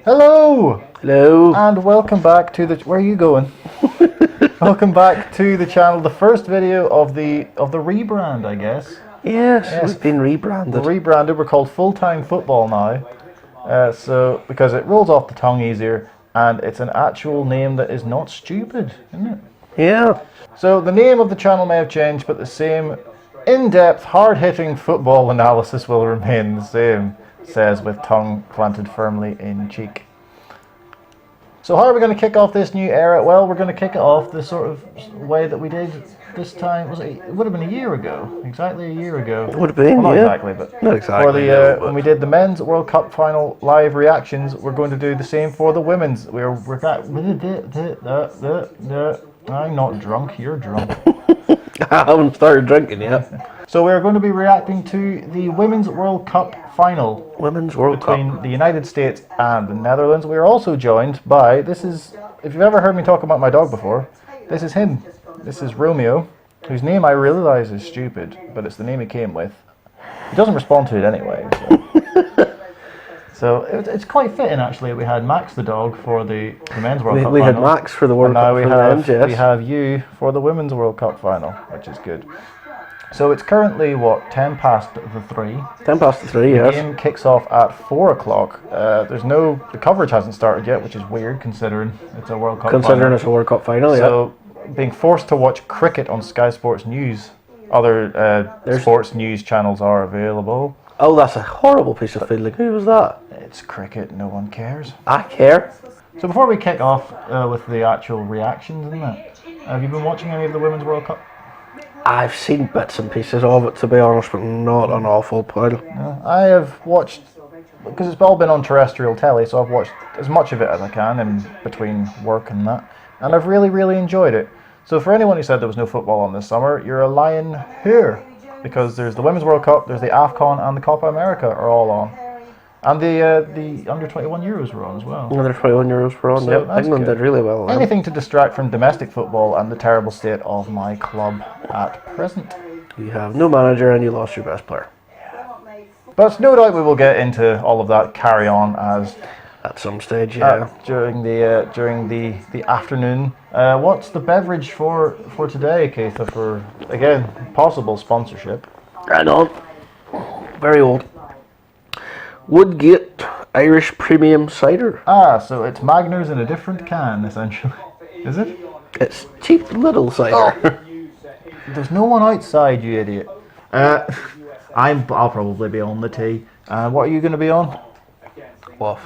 Hello! Hello. And welcome back to the... Where are you going? Welcome back to the channel, the first video of the rebrand, I guess. Yes, we've been rebranded. We're rebranded, we're called Full Time Football now. So, because it rolls off the tongue easier, and it's an actual name that is not stupid, isn't it? Yeah. So, the name of the channel may have changed, but the same in-depth, hard-hitting football analysis will remain the same, says with tongue planted firmly in cheek. So how are we going to kick off this new era? Well, we're going to kick it off the sort of way that we did this time. It would have been a year ago, exactly a year ago. It would have been, well, not yeah. exactly, but not exactly. For when we did the men's World Cup final live reactions, we're going to do the same for the women's. I'm not drunk. You're drunk. I haven't started drinking yet. So we're going to be reacting to the Women's World Cup final. Women's World Cup. Between the United States and the Netherlands. We are also joined by, if you've ever heard me talk about my dog before, this is him. This is Romeo, whose name I realise is stupid, but it's the name he came with. He doesn't respond to it anyway. So it's quite fitting, actually. We had Max the dog for the Men's World Cup final. We had Max for the World Cup final. Now we have you for the Women's World Cup final, which is good. So it's currently, 10 past the 3. 10 past the 3, yes. The game kicks off at 4 o'clock. The coverage hasn't started yet, which is weird considering it's a World Cup final. It's a World Cup final, So, being forced to watch cricket on Sky Sports News, other sports news channels are available. Oh, that's a horrible piece of fiddling. Who was that? It's cricket, no one cares. I care. So before we kick off with the actual reactions and that, have you been watching any of the Women's World Cup? I've seen bits and pieces of it, to be honest, but not an awful pile. No, I have watched, because it's all been on terrestrial telly, so I've watched as much of it as I can in between work and that, and I've really, really enjoyed it. So for anyone who said there was no football on this summer, you're a lying here, because there's the Women's World Cup, there's the AFCON, and the Copa America are all on. And the Under-21 Euros were on as well. Under-21 Euros were on, So yeah. England did really well. Anything to distract from domestic football and the terrible state of my club at present. You have no manager and you lost your best player. But no doubt we will get into all of that carry on as at some stage, yeah. During the afternoon. What's the beverage for today, Keitha, for again possible sponsorship? Right on. Very old. Woodgate Irish Premium Cider. Ah, so it's Magners in a different can, essentially. Is it? It's cheap little cider. Oh. There's no one outside, you idiot. I'll probably be on the tea. What are you going to be on? Woof.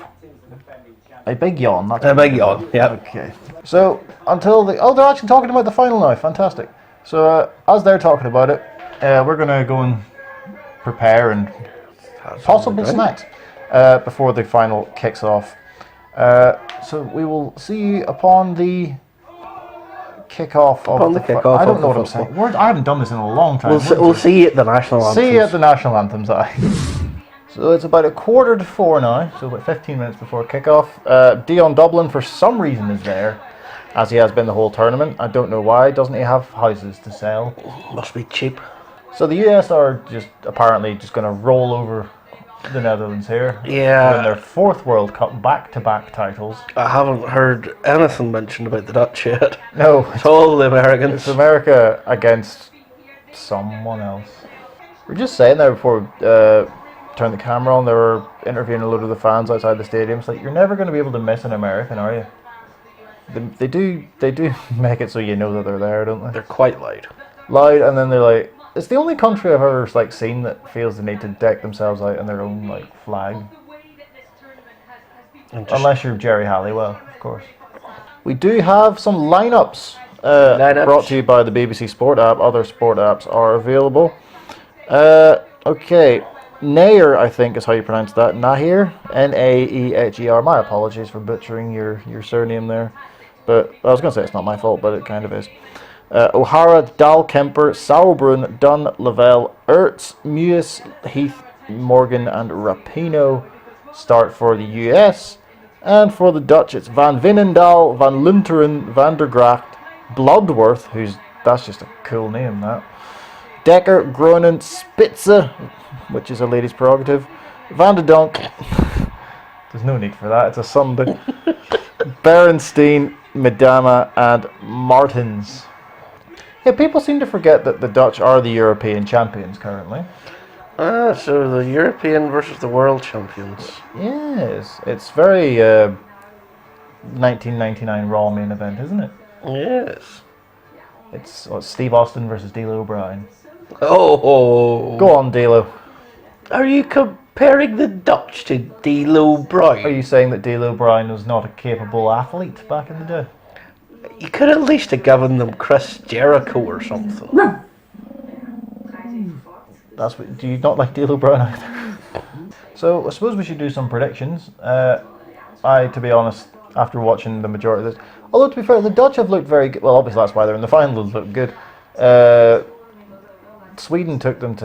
A big yawn. That's a big yawn, yeah. Okay. So, they're actually talking about the final now. Fantastic. So, as they're talking about it, we're going to go and prepare and possible snacks before the final kicks off. So we will see you upon the kickoff of the kickoff. I don't know what I'm saying. I haven't done this in a long time. We'll see you at the national anthems. See you at the national anthems. So it's about 3:15 now. So about 15 minutes before kickoff. Dion Dublin for some reason is there, as he has been the whole tournament. I don't know why. Doesn't he have houses to sell? Must be cheap. So the US are apparently just going to roll over the Netherlands here. Yeah. In their 4th World Cup back-to-back titles. I haven't heard anything mentioned about the Dutch yet. No. It's all the Americans. It's America against someone else. We're just saying there before we turned the camera on, they were interviewing a load of the fans outside the stadium. It's like, you're never going to be able to miss an American, are you? They do make it so you know that they're there, don't they? They're quite loud. Loud, and then they're like, it's the only country I've ever seen that feels the need to deck themselves out in their own flag. Unless you're Jerry Halliwell, of course. We do have some lineups brought to you by the BBC Sport app. Other sport apps are available. Okay, Nair, I think is how you pronounce that. Nahir, Naeher. My apologies for butchering your surname there. But I was going to say it's not my fault, but it kind of is. O'Hara, Dahl, Kemper, Sauerbrunn, Dunn, Lavelle, Ertz, Mewis, Heath, Morgan and Rapinoe start for the US. And for the Dutch, it's Van Veenendaal, Van Lunteren, Van der Gracht, Bloodworth, that's just a cool name, that. Dekker, Groenen, Spitze, which is a lady's prerogative, Van de Donk, There's no need for that. It's a Sunday. Berenstein, Midama, and Martins. Yeah, people seem to forget that the Dutch are the European champions currently. So the European versus the world champions. Yes, it's very 1999 Raw main event, isn't it? Yes. It's Steve Austin versus D'Lo Brown. Oh. Go on, D'Lo. Are you comparing the Dutch to D'Lo Brown? Are you saying that D'Lo Brown was not a capable athlete back in the day? You could at least have given them Chris Jericho or something. That's what. Do you not like D'Lo Brown either? So I suppose we should do some predictions. To be honest, after watching the majority of this, although to be fair, the Dutch have looked very good. Well, obviously that's why they're in the final. They look good. Sweden took them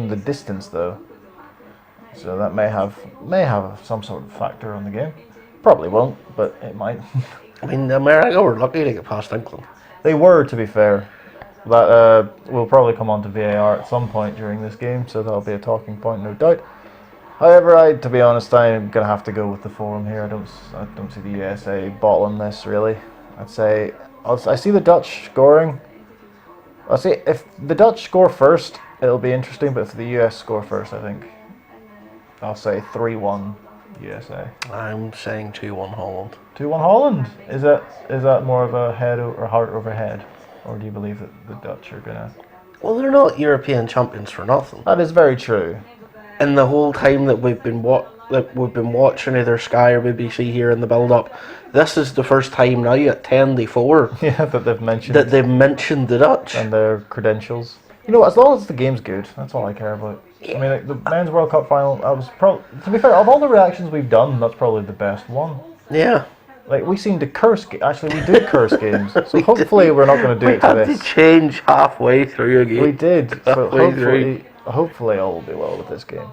the distance though, so that may have some sort of factor on the game. Probably won't, but it might. I mean, America were lucky to get past England. They were, to be fair. That will probably come on to VAR at some point during this game, so that'll be a talking point, no doubt. However, to be honest, I'm gonna have to go with the forum here. I don't see the USA bottling this really. I see the Dutch scoring. I'll say if the Dutch score first, it'll be interesting. But if the US score first, I think I'll say 3-1 USA. I'm saying 2-1 Holland. 2-1 Holland. Is that more of a head or heart over head, or do you believe that the Dutch are gonna? Well, they're not European champions for nothing. That is very true. And the whole time that we've been watching either Sky or BBC here in the build-up, this is the first time now at 10-4 Yeah, that they've mentioned the Dutch and their credentials. You know, as long as the game's good, that's all I care about. I mean, like, the Men's World Cup final, to be fair, of all the reactions we've done, that's probably the best one. Yeah. Like, we seem to curse. Actually, we do curse games, so hopefully we're not going to do it to this. We had to change halfway through a game. We did, so hopefully all will be well with this game.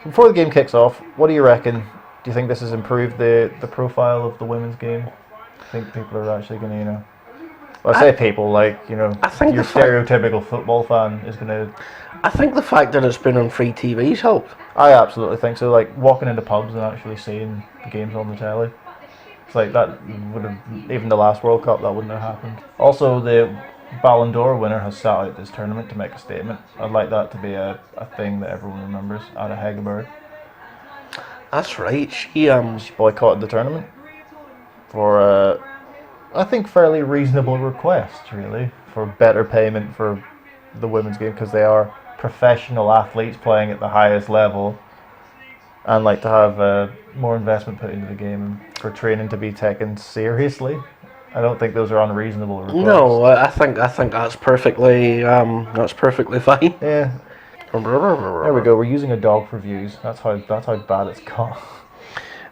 Before the game kicks off, what do you reckon? Do you think this has improved the profile of the women's game? I think people are actually going to, well, I say people, like, I think your stereotypical football fan is going to... I think the fact that it's been on free TV's helped. I absolutely think so. Like, walking into pubs and actually seeing the games on the telly. It's like that would have, even the last World Cup, that wouldn't have happened. Also, the Ballon d'Or winner has sat out this tournament to make a statement. I'd like that to be a thing that everyone remembers. Ada Hegerberg. That's right. She boycotted the tournament for I think fairly reasonable request, really, for better payment for the women's game, because they are professional athletes playing at the highest level, and like to have more investment put into the game and for training to be taken seriously. I don't think those are unreasonable requests. No, I think that's perfectly fine. Yeah. There we go. We're using a dog for views. That's how bad it's got.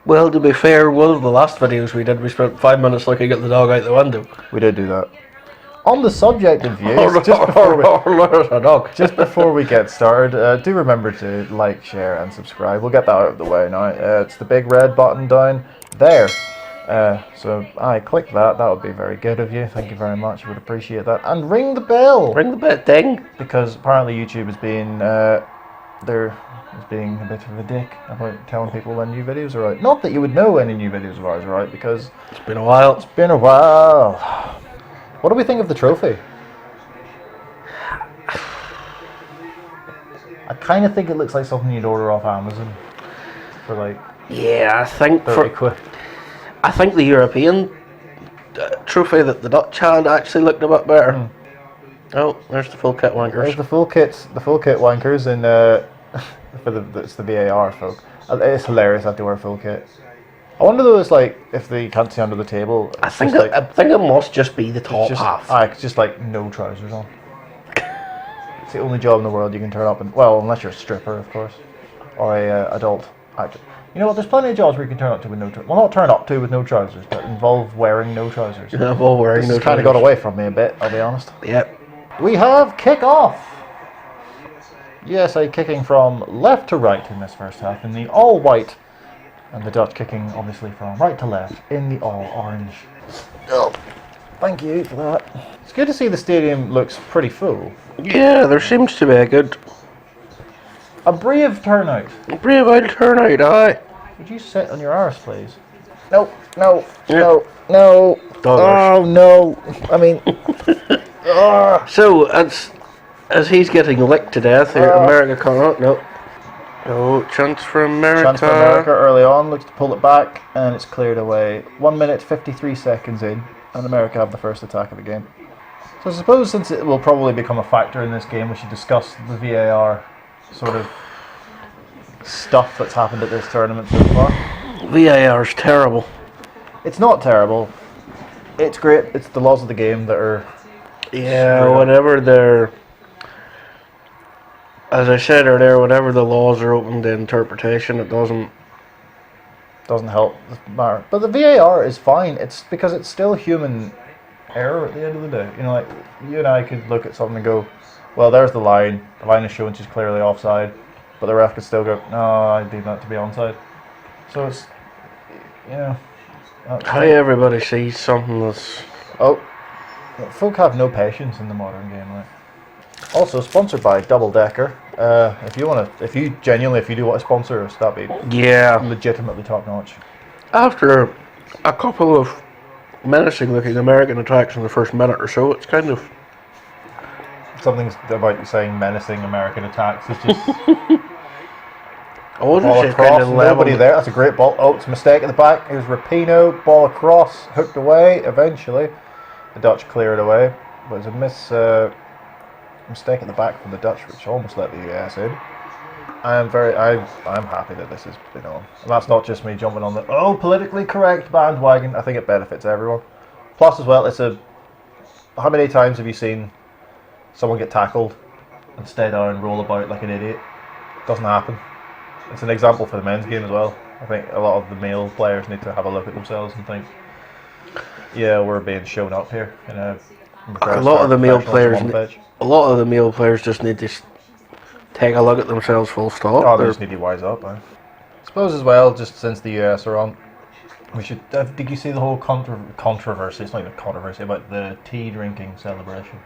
Well, to be fair, one of the last videos we did, we spent 5 minutes looking at the dog out the window. We did do that. On the subject of views, just before we get started, do remember to like, share, and subscribe. We'll get that out of the way now. It's the big red button down there. So click that. That would be very good of you. Thank you very much. I would appreciate that. And ring the bell. Ring the bell, ding. Because apparently YouTube is being being a bit of a dick about telling people when new videos are out. Not that you would know any new videos of ours are out, because it's been a while. It's been a while. What do we think of the trophy? I kind of think it looks like something you'd order off Amazon for like. Yeah, I think £30. I think the European trophy that the Dutch had actually looked a bit better. Oh, there's the full kit wankers. There's the full kit wankers, and it's the VAR folk. It's hilarious that they wear full kit. I wonder though, it's like if they can't see under the table. I think it must just be the top half. It's just like no trousers on. It's the only job in the world you can turn up in. Well, unless you're a stripper, of course, or a adult actor. You know what? There's plenty of jobs where you can turn up to with no trousers. Well, not turn up to with no trousers, but involve wearing no trousers. Yeah, well, wearing no trousers. Kind of got away from me a bit, I'll be honest. Yep. We have kick-off. USA kicking from left to right in this first half in the all-white, and the Dutch kicking obviously from right to left in the all-orange. Oh, thank you for that. It's good to see the stadium looks pretty full. Yeah, there seems to be a brave turnout. Brave old turnout, aye. Would you sit on your arse, please? No, no, Yeah. no, no. Dollars. Oh, no. I mean... So, as he's getting licked to death here, America can't. No. No, chance for America. Chance for America early on, looks to pull it back, and it's cleared away. 1 minute 53 seconds in, and America have the first attack of the game. So I suppose since it will probably become a factor in this game, we should discuss the VAR sort of stuff that's happened at this tournament so far. VAR's terrible. It's not terrible. It's great. It's the laws of the game that are... Yeah, whenever they're... As I said earlier, whenever the laws are open to interpretation, it doesn't help the matter. But the VAR is fine. It's because it's still human error at the end of the day. You know, like, you and I could look at something and go, well, there's the line. The line is showing she's clearly offside. But the ref could still go, no, I deem that to be onside. So it's, you know... How everybody sees something that's... Oh, folk have no patience in the modern game, right? Also sponsored by Double Decker. If you do want to sponsor us, that'd be Yeah. legitimately top notch. After a couple of menacing looking American attacks in the first minute or so, it's kind of... Something about you saying menacing American attacks. It's just I wasn't ball saying across, kind of nobody level. there. That's a great ball. Oh, it's a mistake at the back. Here's Rapinoe, ball across, hooked away. Eventually, the Dutch clear it away. But it was a mistake at the back from the Dutch, which almost let the US in. I'm happy that this has been on. And that's not just me jumping on the politically correct bandwagon. I think it benefits everyone. Plus, as well, how many times have you seen someone get tackled and stay down and roll about like an idiot? Doesn't happen. It's an example for the men's game as well. I think a lot of the male players need to have a look at themselves and think, yeah, we're being shown up here. You know, A lot of the male players just need to take a look at themselves full stop. Oh, they just need to wise up. I suppose as well, just since the US are on, we should... did you see the whole controversy? It's not even a controversy about the tea drinking celebration.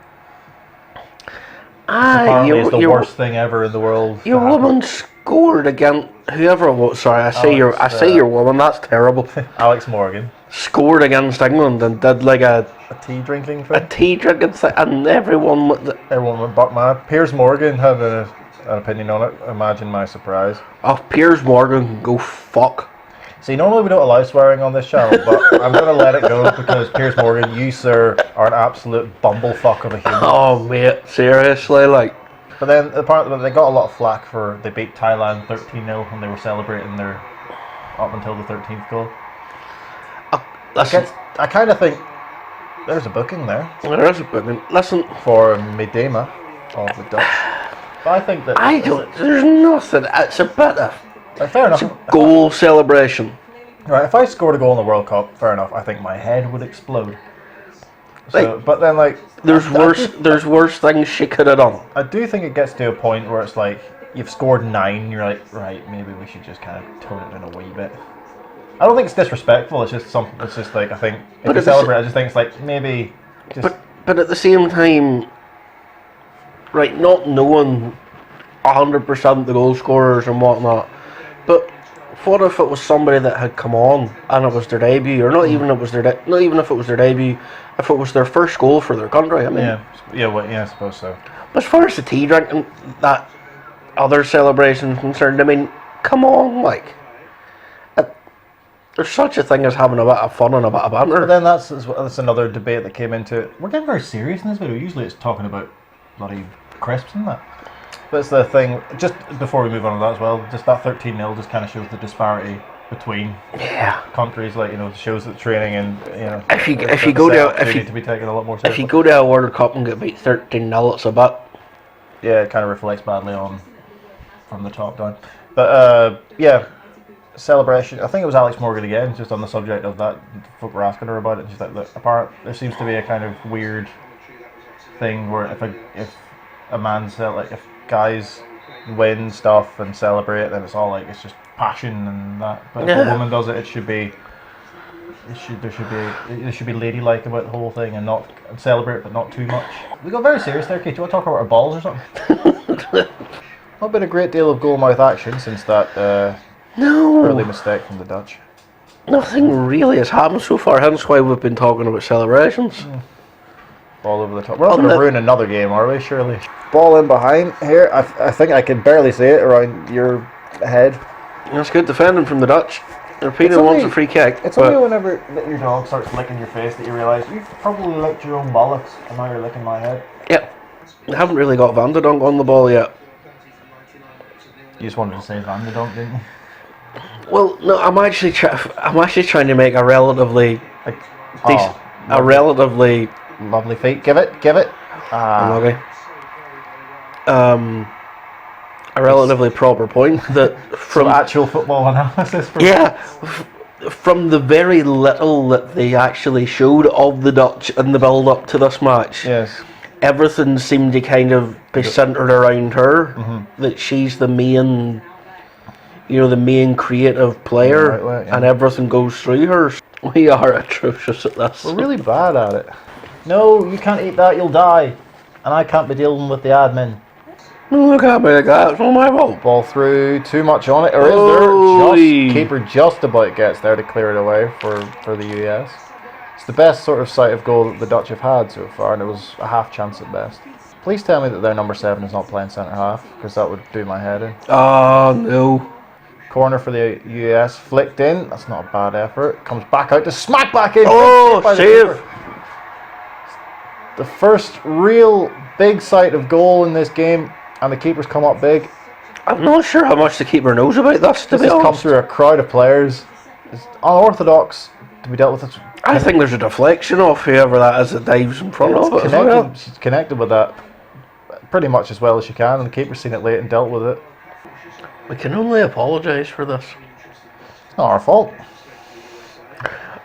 Apparently it's the worst thing ever in the world. Your woman scored against whoever it was. Sorry, I say your woman. That's terrible. Alex Morgan scored against England and did like a tea drinking thing. A tea drinking thing, and everyone went butt mad. Piers Morgan had an opinion on it. Imagine my surprise. Oh, Piers Morgan can go fuck. See, normally we don't allow swearing on this channel, but I'm going to let it go because Piers Morgan, you, sir, are an absolute bumblefuck of a human. Oh, mate, seriously, like... But then, apparently, they got a lot of flack for they beat Thailand 13-0 and they were celebrating their up until the 13th goal. Listen, I kind of think there's a booking there. There is a booking. Listen... For Medema of the Dutch. But I think that... There's nothing. It's a bit of... fair enough. It's a goal celebration. Right, if I scored a goal in the World Cup, fair enough, I think my head would explode. So, but then, like... There's worse things she could have done. I do think it gets to a point where it's like, you've scored 9, you're like, right, maybe we should just kind of tone it down a wee bit. I don't think it's disrespectful, it's just something, it's just like, I think, if you celebrate, I just think it's like, maybe just... But at the same time, right, not knowing 100% the goal scorers and whatnot, but what if it was somebody that had come on and it was their debut, or not even if it was their debut, if it was their first goal for their country? I mean, I suppose so. But as far as the tea drinking, that other celebration concerned, I mean, come on, like, there's such a thing as having a bit of fun and a bit of banter. But then that's another debate that came into it. We're getting very serious in this video. Usually it's talking about bloody crisps and that. But it's the thing, just before we move on to that as well, just that 13-0 just kind of shows the disparity between countries. Like, you know, shows that training and, you know, if you go to need to be taken a lot more seriously. If you go to a World Cup and get beat 13-0, it's a bit. Yeah, it kind of reflects badly on from the top down. But celebration. I think it was Alex Morgan again, just on the subject of that. Folk were asking her about it. She's like, look, there seems to be a kind of weird thing where if a man if guys win stuff and celebrate, then it's all like it's just passion and that. But if a woman does it, it should be ladylike about the whole thing and not celebrate, but not too much. We got very serious there, Kate. Do you want to talk about our balls or something? Not been a great deal of goal mouth action since that Early No, mistake from the Dutch. nothing really has happened so far. Hence why we've been talking about celebrations. Ball over the top. We're not On going to the- ruin another game, are we? Surely. Ball in behind here. I think I can barely see it around your head. That's good defending from the Dutch. Rapinoe It's wants only- a free kick. It's but only whenever your dog starts licking your face that you realise you've probably licked your own bollocks and now you're licking my head. yeah, I haven't really got Van de Donk on the ball yet. You just wanted to say Van de Donk, didn't you? Well, no, I'm actually trying to make a relatively Like, decent, oh, a relatively lovely feet. Give it. okay. A relatively proper point that From from actual football analysis. from the very little that they actually showed of the Dutch in the build up to this match, Yes. everything seemed to kind of be centered around her. Mm-hmm. That she's the main, the main creative player, Right way, yeah. and everything goes through her. We are atrocious at this. We're really bad at it. No, you can't eat that. You'll die. And I can't be dealing with the admin. No, I can't be like that. It's not my fault. Ball through, too much on it, or is Oy. there? Keeper just about gets there to clear it away for the US. It's the best sort of sight of goal that the Dutch have had so far, and it was a half chance at best. Please tell me that their number 7 is not playing centre half, because that would do my head in. Oh no. Corner for the US, flicked in. That's not a bad effort. Comes back out to smack back in. Oh, By the save. keeper. The first real big sight of goal in this game, and the keeper's come up big. I'm not sure how much the keeper knows about this, to This be has come honest. through a crowd of players. It's unorthodox to be dealt with. I think there's a deflection off whoever that is that dives in front of it as well. She's connected with that pretty much as well as she can, and the keeper's seen it late and dealt with it. We can only apologise for this. It's not our fault.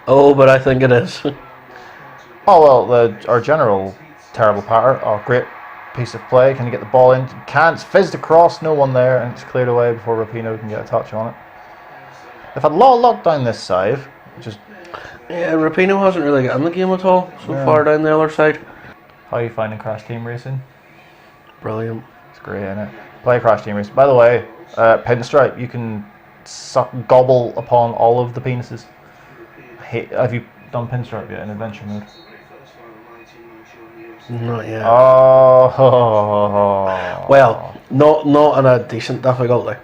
Oh, but I think it is. Oh well, our general terrible patter. Oh, great piece of play. Can you get the ball in? Can't. Fizzed across, no one there, and it's cleared away before Rapinoe can get a touch on it. They've had a lot of luck down this side, which is Yeah, Rapinoe hasn't really got in the game at all so far down the other side. how are you finding Crash Team Racing? Brilliant. It's great, isn't it? Play Crash Team Racing. By the way, Pinstripe, you can gobble upon all of the penises. Have you done Pinstripe yet in adventure mode? Not yet. Oh. Well, not in a decent difficulty.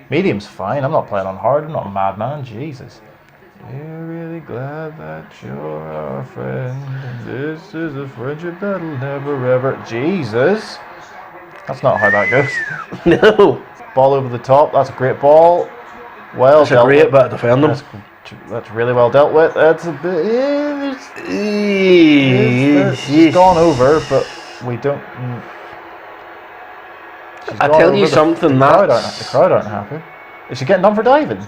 Medium's fine. I'm not playing on hard. I'm not a madman. Jesus. We're really glad that you're our friend. And this is a friendship that'll never ever. Jesus. That's not how that goes. No. Ball over the top. That's a great ball. Well That's a dealt great with. bit of defending. That's really well dealt with. That's a bit. Yeah, Yes, she's gone over, but we don't. She's I gone tell over. you something, The that's- crowd aren't happy. Is she getting done for diving?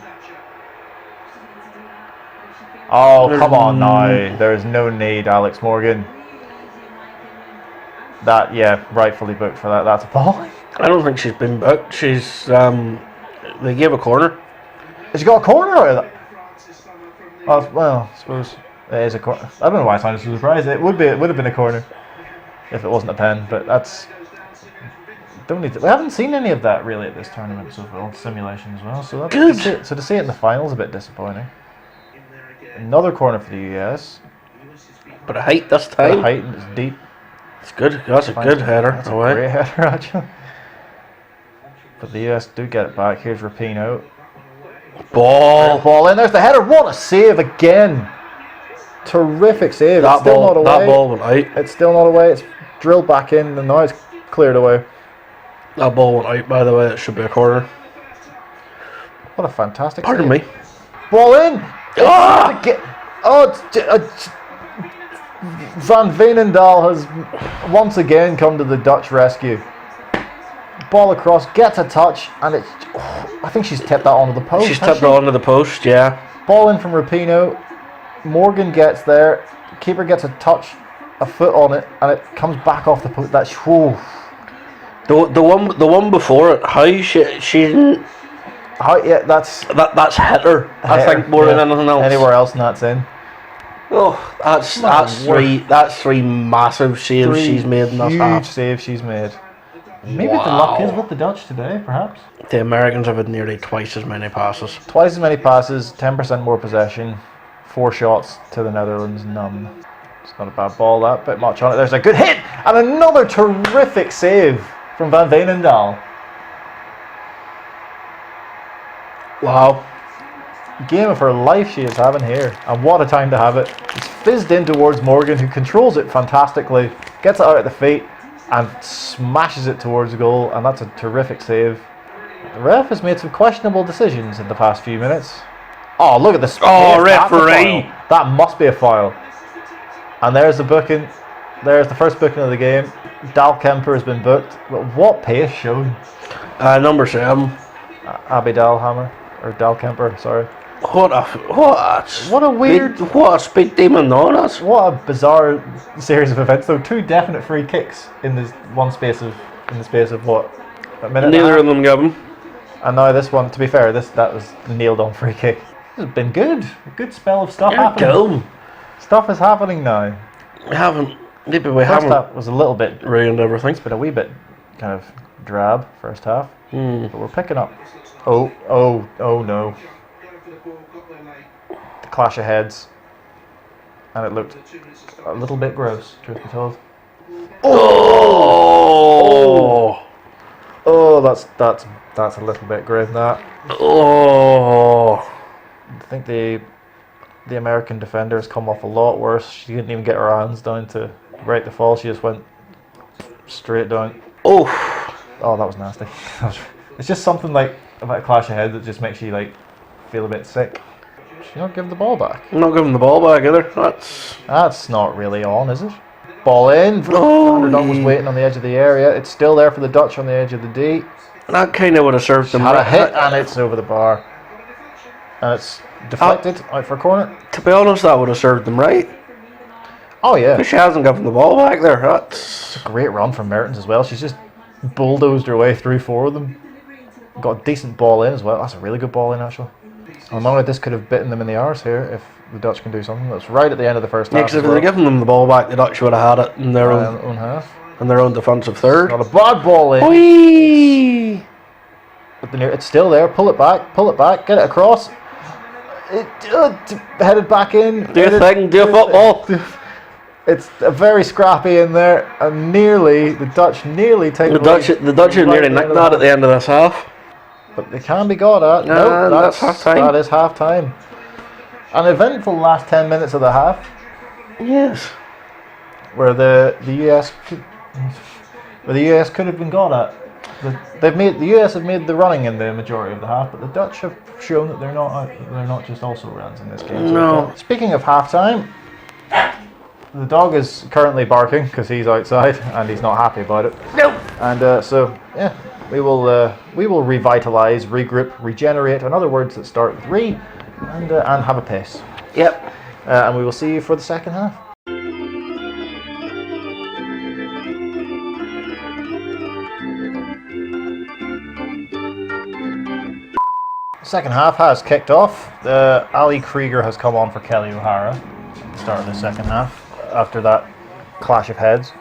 Oh, come on now. There is no need, Alex Morgan. That, yeah, rightfully booked for that. That's a ball. I don't think she's been booked. She's they gave a corner. Has she got a corner out of that? Oh, well, I suppose it is a corner. I don't know why I sounded so surprised. It would have been a corner if it wasn't a pen, but that's. Don't need to, we haven't seen any of that really at this tournament so far, simulation as well. So that's Good. So to see it in the final is a bit disappointing. Another corner for the US. But a height this The time. height is deep. It's good. That's a good header. That's a away. great header actually. But the US do get it back. Here's Rapinoe. Ball in. There's the header. What a save again! Terrific save. That It's still not ball. away. That ball went out. It's still not away. It's drilled back in, and now it's cleared away. That ball went out. By the way, it should be a corner. What a fantastic Pardon save. me. Ball in. Van Veenendaal has once again come to the Dutch rescue. Ball across, gets a touch, and it's. I think she's tipped that onto the post. She's hasn't tipped it onto the post. Yeah. Ball in from Rapinoe. Morgan gets there. Keeper gets a touch, a foot on it, and it comes back off the post. That's whew. The one before it. How she didn't. Yeah, that's That's hit her. I Hit her, think more yeah. than anything else. Anywhere else, and that's in. Oh, that's My word. three. That's three massive saves she's made in this huge half. saves she's made. Maybe the luck is with the Dutch today, perhaps. The Americans have had nearly twice as many passes. Twice as many passes, 10% more possession, 4 shots to the Netherlands, none. It's not a bad ball, that bit much on it. There's a good hit and another terrific save from Van Veenendaal. Wow. Game of her life she is having here, and what a time to have it. It's fizzed in towards Morgan, who controls it fantastically, gets it out at the feet and smashes it towards the goal, and that's a terrific save. The ref has made some questionable decisions in the past few minutes. Oh, look at this. Oh, referee. That must be a foul. And there's the booking. There's the first booking of the game. Dal Kemper has been booked. But what pace shown. Number 7. Abby Dalhammer. Or Dal Kemper, sorry. What a weird... What a speed demon on us. What a bizarre series of events, though. 2 definite free kicks in the space of what? A minute. Neither of them given. And now this one, to be fair, that was nailed on free kick. This has been good. A good spell of stuff happening. Stuff is happening now. We haven't First half was a little bit ruined everything. It's been a wee bit kind of drab first half. But we're picking up. Oh no. The clash of heads. And it looked a little bit gross, truth be told. Oh, that's a little bit grim, that. Oh. I think the American defender has come off a lot worse. She didn't even get her hands down to break the fall. She just went straight down. Oh, that was nasty. It's just something like about a clash of heads that just makes you like feel a bit sick. She's not giving the ball back. I'm not giving the ball back either. That's not really on, is it? Ball in. Oh, Underdog was waiting on the edge of the area. It's still there for the Dutch on the edge of the D. That kind of would have served them. Had a hit and it's over the bar. And it's deflected out for a corner. To be honest, that would have served them right. Oh yeah. But she hasn't given the ball back there. It's a great run from Mertens as well. She's just bulldozed her way through 4 of them. Got a decent ball in as well. That's a really good ball in actually. And now this could have bitten them in the arse here if the Dutch can do something. That's right at the end of the first half. Because if they'd given them the ball back, the Dutch would have had it in their own half. In their own defensive third. Not a bad ball in. Whee! It's still there. Pull it back. Get it across. Headed back in. Do your thing. Do football. It's very scrappy in there, and the Dutch nearly take the Dutch are nearly nicked that at the end of this half. But they can be got at. No, that's half time. That is half time. An eventful last 10 minutes of the half. Yes. Where the US could have been got at. The US have made the running in the majority of the half, but the Dutch have shown that they're not just also runs in this game. No. Speaking of half time, the dog is currently barking because he's outside and he's not happy about it. Nope. And so yeah, we will revitalize, regroup, regenerate, and other words that start with re, and have a piss. Yep. And we will see you for the second half. Second half has kicked off. Ali Krieger has come on for Kelly O'Hara at the start of the second half after that clash of heads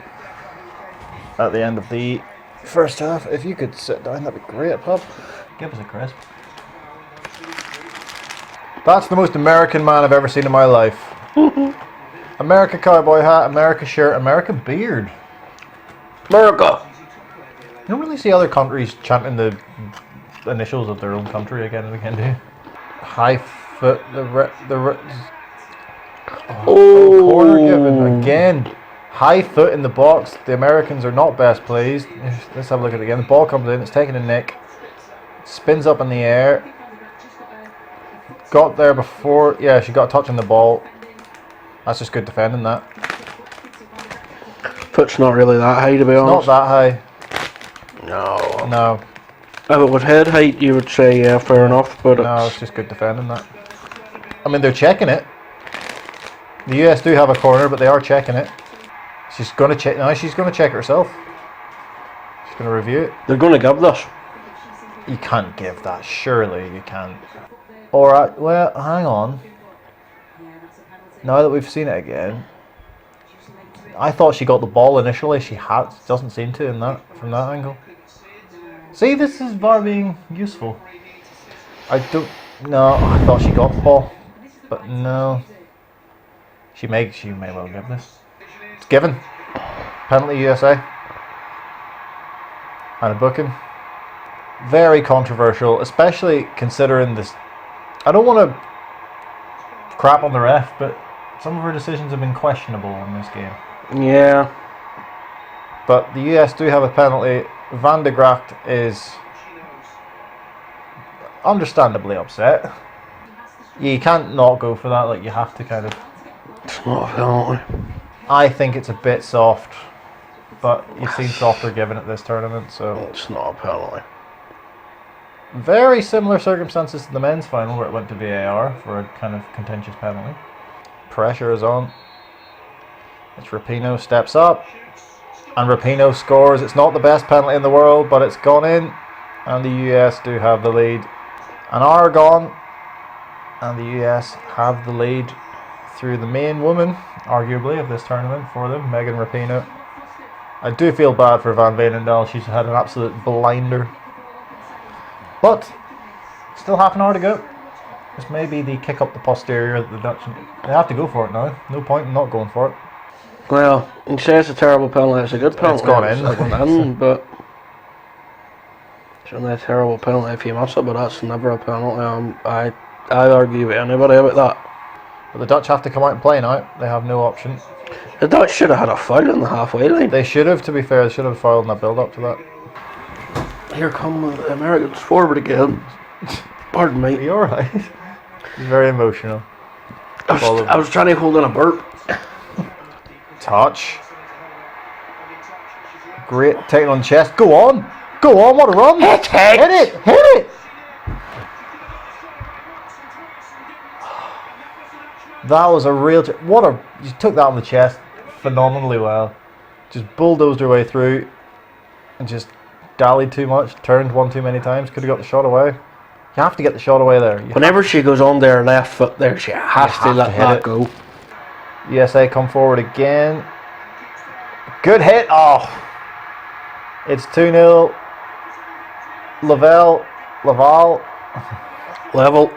at the end of the first half. If you could sit down, that'd be great, pub. Give us a crisp. That's the most American man I've ever seen in my life. America cowboy hat, America shirt, America beard. America. You don't really see other countries chanting the initials of their own country again and again, do you? High foot, corner given again. High foot in the box. The Americans are not best pleased. Let's have a look at it again. The ball comes in, it's taken a nick, spins up in the air. Got there before, yeah, she got touching the ball. That's just good defending that. Foot's not really that high, to be honest. Not that high. No. If it was head height, you would say, yeah, fair enough, but no, it's just good defending that. I mean, they're checking it. The US do have a corner, but they are checking it. She's going to check. No, she's going to check it herself. She's going to review it. They're going to give this. You can't give that. Surely you can't. Alright, well, hang on. Now that we've seen it again, I thought she got the ball initially. She doesn't seem to from that angle. See, this is VAR being useful. No, I thought she got the ball, but no. She may well give this. It's given. Penalty USA. And a booking. Very controversial, especially considering this. I don't want to crap on the ref, but some of her decisions have been questionable in this game. Yeah. But the US do have a penalty. Van de Gracht is understandably upset. You can't not go for that, like you have to kind of. It's not a penalty. I think it's a bit soft, but you've seen softer given at this tournament, so. It's not a penalty. Very similar circumstances to the men's final where it went to VAR for a kind of contentious penalty. Pressure is on. It's Rapinoe steps up. And Rapinoe scores. It's not the best penalty in the world, but it's gone in. And the US do have the lead. An hour gone. And the US have the lead through the main woman, arguably, of this tournament for them, Megan Rapinoe. I do feel bad for Van Veenendaal. She's had an absolute blinder. But, still half an hour to go. This may be the kick up the posterior that the Dutch. They have to go for it now. No point in not going for it. Well, you say it's a terrible penalty. It's a good penalty. It's gone in. It's gone in, but it's only a terrible penalty if you miss it. But that's never a penalty. I argue with anybody about that. But the Dutch have to come out and play now. They have no option. The Dutch should have had a foul in the halfway line. They should have, to be fair. They should have fouled in the build up to that. Here come the Americans forward again. Pardon me. Are you alright? He's very emotional. I was trying to hold in a burp. Touch. Great. Taking on chest. Go on. Go on. What a run. Hit it. Hit it. That was a real. You took that on the chest phenomenally well. Just bulldozed her way through and just dallied too much. Turned one too many times. Could have got the shot away. You have to get the shot away there. Whenever she goes on their left foot there, she has to let that go. USA come forward again. Good hit. Oh. It's 2-0. Laval. Level.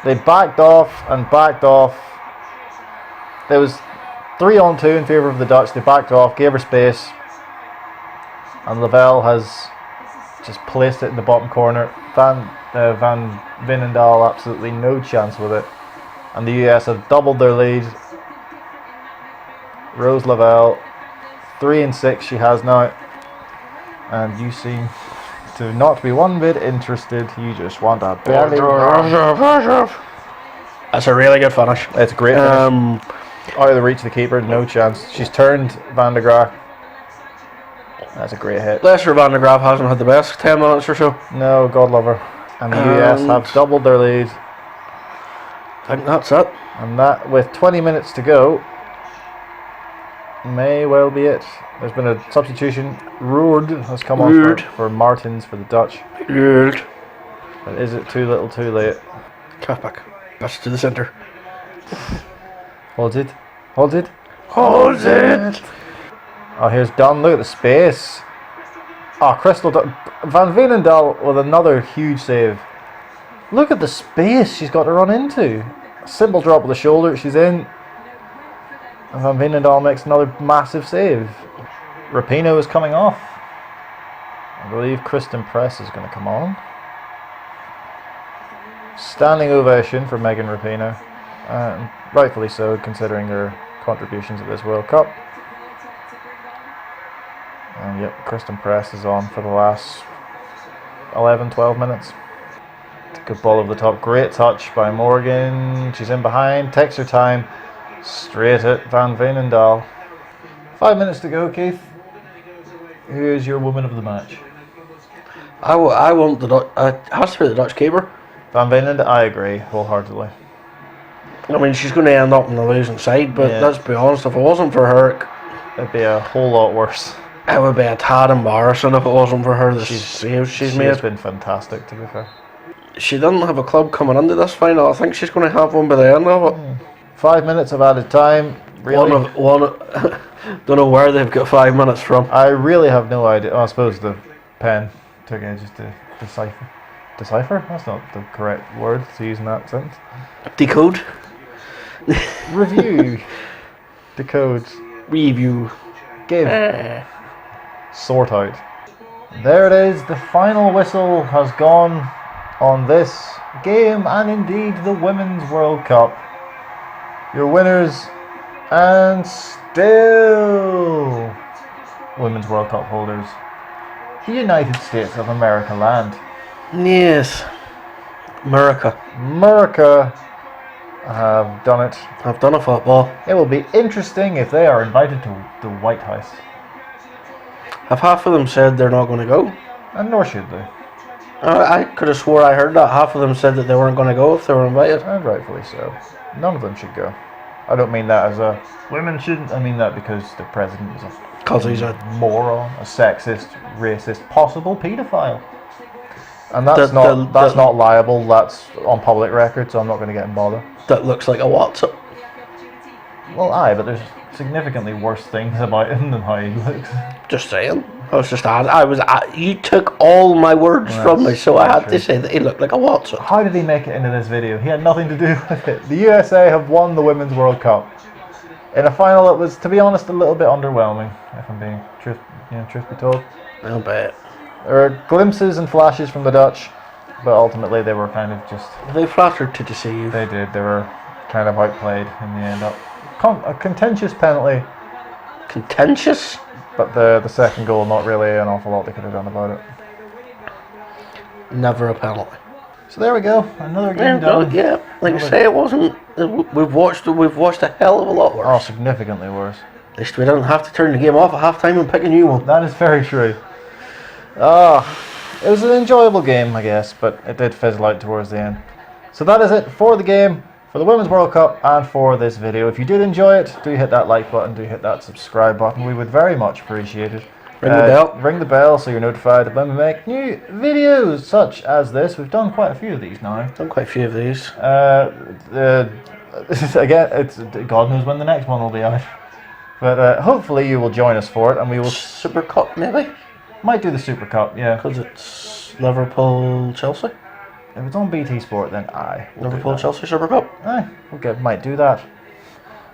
They backed off and backed off. There was 3-on-2 in favour of the Dutch. They backed off, gave her space. And Lavelle has just placed it in the bottom corner. Van Veenendaal absolutely no chance with it. And the US have doubled their lead. Rose Lavelle, 3-6 she has now. And you seem to not be one bit interested. You just want a belly. That's a really good finish. It's a great finish. Out of the reach of the keeper, no chance. She's turned Van de Graaf. That's a great hit. Lester Van de Graaf hasn't had the best 10 minutes or so. No, God love her. And the US have doubled their lead. I think that's it. And that, with 20 minutes to go, may well be it. There's been a substitution. Roord has come on for Martins for the Dutch. Roord. But is it too little too late? Cashback. Pass to the centre. Hold it. Hold it. Hold it. Oh, here's Dunn. Look at the space. Oh, Crystal Dunn. Van Veenendaal with another huge save. Look at the space she's got to run into. A simple drop of the shoulder. She's in. And Van Veenendaal makes another massive save. Rapinoe is coming off. I believe Kristen Press is going to come on. Standing ovation for Megan Rapinoe. Rightfully so, considering her contributions at this World Cup. And yep, Kristen Press is on for the last 11-12 minutes. Good ball over the top. Great touch by Morgan. She's in behind. Takes her time. Straight at Van Veenendaal. 5 minutes to go, Keith. Who is your woman of the match? I want the Dutch. It has to be the Dutch keeper. Van Veenendaal, I agree wholeheartedly. I mean, she's going to end up on the losing side, but let's be honest, if it wasn't for her, it'd be a whole lot worse. It would be a tad embarrassing if it wasn't for her. She has been fantastic, to be fair. She didn't have a club coming into this final. I think she's going to have one by the end of it. 5 minutes of added time. Really? Don't know where they've got 5 minutes from. I really have no idea. I suppose the pen took ages to decipher. Decipher? That's not the correct word to use in that sentence. Decode. Review. Decode. Review. Give. Sort out. There it is. The final whistle has gone on this game and indeed the Women's World Cup. Your winners and still Women's World Cup holders, the United States of America land. Yes. America. America have done it. I've done a football. It will be interesting if they are invited to the White House. Have half of them said they're not going to go? And nor should they. I could have swore I heard that. Half of them said that they weren't going to go if they were invited. And rightfully so. None of them should go. I don't mean that as a women shouldn't. I mean that because the president is a Because he's a... moron, a sexist, racist, possible paedophile. And that's not liable. That's on public record, so I'm not going to get in bother. That looks like a WhatsApp. Well, aye, but there's significantly worse things about him than how he looks. Just saying. I was just you took all my words from me, so I had to say that he looked like a WhatsApp. How did he make it into this video? He had nothing to do with it. The USA have won the Women's World Cup in a final that was, to be honest, a little bit underwhelming. If I'm being truth be told. I'll bet. There were glimpses and flashes from the Dutch, but ultimately they were kind of just. They flattered to deceive. They did. They were kind of outplayed in the end. A contentious penalty. Contentious? But the second goal, not really an awful lot they could have done about it. Never a penalty. So there we go, another game done. Yeah, like I say, it wasn't. We've watched a hell of a lot worse. Oh, significantly worse. At least we didn't have to turn the game off at half time and pick a new one. That is very true. It was an enjoyable game, I guess, but it did fizzle out towards the end. So that is it for the game, for the Women's World Cup, and for this video. If you did enjoy it, do hit that like button, do hit that subscribe button. We would very much appreciate it. Ring the bell. Ring the bell so you're notified when we make new videos such as this. We've done quite a few of these now. Done quite a few of these. Again, it's God knows when the next one will be out. But hopefully you will join us for it, and we will Super Cup maybe? might do the Super Cup, yeah. Because it's Liverpool Chelsea. If it's on BT Sport, then aye. We'll Liverpool Chelsea Super Cup. Aye, okay, might do that.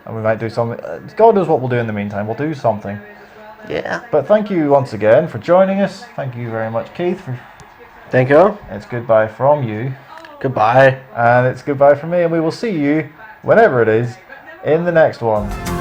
And we might do something. God knows what we'll do in the meantime. We'll do something. Yeah. But thank you once again for joining us. Thank you very much, Keith. Thank you. It's goodbye from you. Goodbye. And it's goodbye from me. And we will see you, whenever it is, in the next one.